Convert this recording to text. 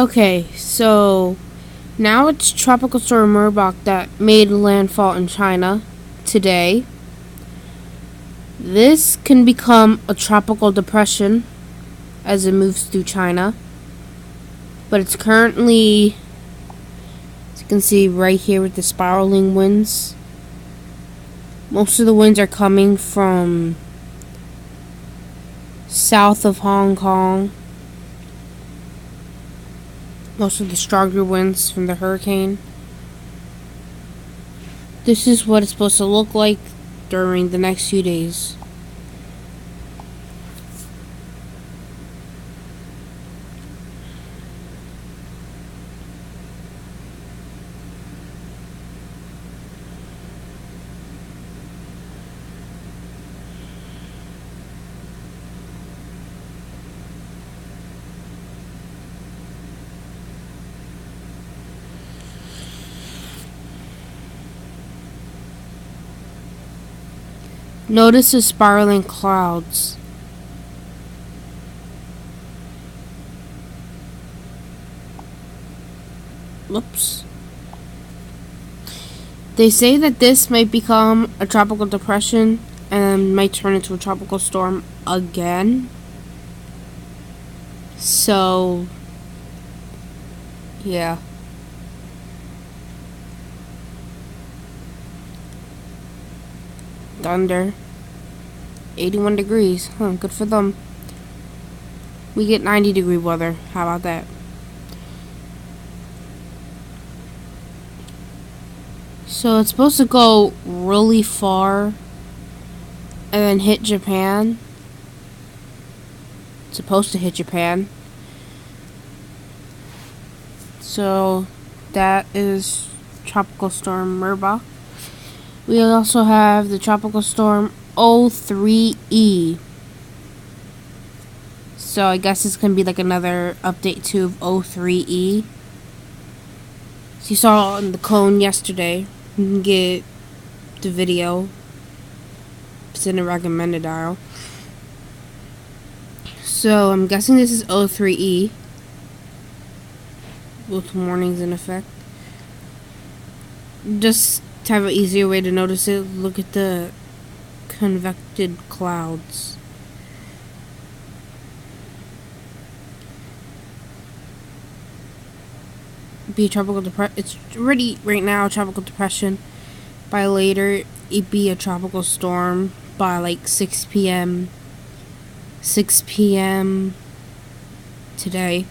Okay, so now it's Tropical Storm Merbok that made landfall in China today. This can become a tropical depression as it moves through China. But it's currently, as you can see right here with the spiraling winds, most of the winds are coming from south of Hong Kong. Most of the stronger winds from the hurricane. This is what it's supposed to look like during the next few days. Notice the spiraling clouds. Whoops. They say that this might become a tropical depression and might turn into a tropical storm again. So, yeah. Thunder. 81 degrees. Good for them. We get 90-degree weather. How about that? So it's supposed to go really far and then hit Japan. It's supposed to hit Japan. So that is Tropical Storm Merbok. We also have the Tropical Storm O3E. So I guess it's going to be like another update to O3E. So you saw on the cone yesterday. You can get the video. It's in the recommended dial. So I'm guessing this is O3E. With warnings in effect. Just to have an easier way to notice it, look at the convected clouds. Be a tropical depression. It's already right now a tropical depression. By later, it'd be a tropical storm by like 6 p.m. 6 p.m. today.